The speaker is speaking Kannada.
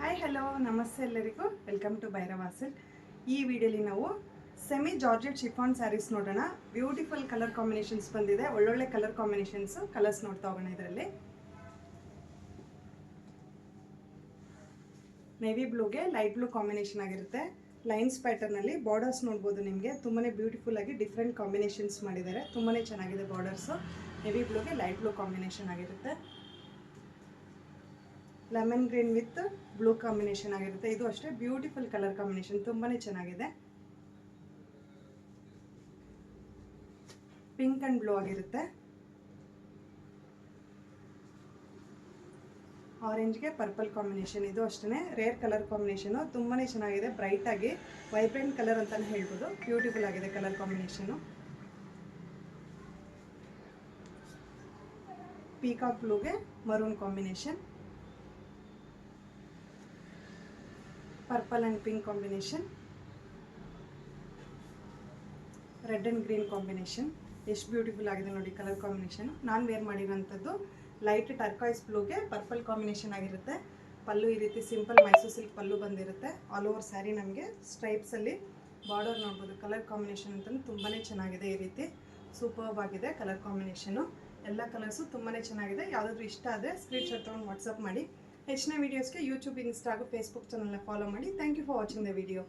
ಹಾಯ್ ಹಲೋ ನಮಸ್ತೆ ಎಲ್ಲರಿಗೂ ವೆಲ್ಕಮ್ ಟು ಭೈರವಾ ಸಿಲ್ಕ್. ಈ ವಿಡಿಯೋಲಿ ನಾವು ಸೆಮಿ ಜಾರ್ಜೆಟ್ ಶಿಫಾನ್ ಸ್ಯಾರೀಸ್ ನೋಡೋಣ. ಬ್ಯೂಟಿಫುಲ್ ಕಲರ್ ಕಾಂಬಿನೇಷನ್ಸ್ ಬಂದಿದೆ, ಒಳ್ಳೊಳ್ಳೆ ಕಲರ್ ಕಾಂಬಿನೇಷನ್ಸ್. ಕಲರ್ಸ್ ನೋಡ್ತಾ ಹೋಗೋಣ. ಇದರಲ್ಲಿ ನೇವಿ ಬ್ಲೂಗೆ ಲೈಟ್ ಬ್ಲೂ ಕಾಂಬಿನೇಷನ್ ಆಗಿರುತ್ತೆ. ಲೈನ್ಸ್ ಪ್ಯಾಟರ್ನಲ್ಲಿ ಬಾರ್ಡರ್ಸ್ ನೋಡ್ಬೋದು. ನಿಮಗೆ ತುಂಬಾ ಬ್ಯೂಟಿಫುಲ್ ಆಗಿ ಡಿಫ್ರೆಂಟ್ ಕಾಂಬಿನೇಷನ್ಸ್ ಮಾಡಿದ್ದಾರೆ. ತುಂಬಾ ಚೆನ್ನಾಗಿದೆ ಬಾರ್ಡರ್ಸು. ನೇವಿ ಬ್ಲೂಗೆ ಲೈಟ್ ಬ್ಲೂ ಕಾಂಬಿನೇಷನ್ ಆಗಿರುತ್ತೆ. Lemon green with blue combination ಆಗಿರುತ್ತೆ. ಇದು ಅಷ್ಟೇ ಬ್ಯೂಟಿಫುಲ್ ಕಲರ್ ಕಾಂಬಿನೇಷನ್, ತುಂಬಾನೇ ಚೆನ್ನಾಗಿದೆ. ಪಿಂಕ್ ಅಂಡ್ ಬ್ಲೂ ಆಗಿರುತ್ತೆ. ಆರೆಂಜ್ಗೆ ಪರ್ಪಲ್ ಕಾಂಬಿನೇಷನ್, ಇದು ಅಷ್ಟೇ ರೇರ್ ಕಲರ್ ಕಾಂಬಿನೇಷನು. ತುಂಬಾನೇ ಚೆನ್ನಾಗಿದೆ, ಬ್ರೈಟ್ ಆಗಿ ವೈಬ್ರೆಂಟ್ ಕಲರ್ ಅಂತಾನೆ ಹೇಳ್ಬೋದು. ಬ್ಯೂಟಿಫುಲ್ ಆಗಿದೆ ಕಲರ್ ಕಾಂಬಿನೇಷನು. ಪೀಕಾಕ್ ಬ್ಲೂಗೆ maroon combination, purple and pink combination, red and green combination. ಎಷ್ಟು ಬ್ಯೂಟಿಫುಲ್ ಆಗಿದೆ ನೋಡಿ ಕಲರ್ ಕಾಂಬಿನೇಷನ್. ನಾನು ವೇರ್ ಮಾಡಿರೋಂಥದ್ದು ಲೈಟ್ ಟರ್ಕಾಯ್ಸ್ ಬ್ಲೂಗೆ ಪರ್ಪಲ್ ಕಾಂಬಿನೇಷನ್ ಆಗಿರುತ್ತೆ. ಪಲ್ಲು ಈ ರೀತಿ ಸಿಂಪಲ್ ಮೈಸೂರು ಸಿಲ್ಕ್ ಪಲ್ಲು ಬಂದಿರುತ್ತೆ. ಆಲ್ ಓವರ್ ಸ್ಯಾರಿ ನಮಗೆ ಸ್ಟ್ರೈಪ್ಸಲ್ಲಿ ಬಾರ್ಡರ್ ನೋಡ್ಬೋದು. ಕಲರ್ ಕಾಂಬಿನೇಷನ್ ಅಂತಲೂ ತುಂಬಾ ಚೆನ್ನಾಗಿದೆ. ಈ ರೀತಿ ಸೂಪರ್ಬ್ ಆಗಿದೆ ಕಲರ್ ಕಾಂಬಿನೇಷನು. ಎಲ್ಲ ಕಲರ್ಸು ತುಂಬಾ ಚೆನ್ನಾಗಿದೆ. ಯಾವುದಾದ್ರೂ ಇಷ್ಟ ಆದರೆ ಸ್ಕ್ರೀನ್ಶಾಟ್ ತೊಗೊಂಡು ವಾಟ್ಸಪ್ ಮಾಡಿ. ಹೆಚ್ಚಿನ ವೀಡಿಯೋಸ್ಗೆ ಯೂಟ್ಯೂಬ್, ಇನ್ಸ್ಟಾ ಹಾಗೂ ಫೇಸ್ಬುಕ್ ಚಾನಲ್ನ ಫಾಲೋ ಮಾಡಿ. Thank you for watching the video.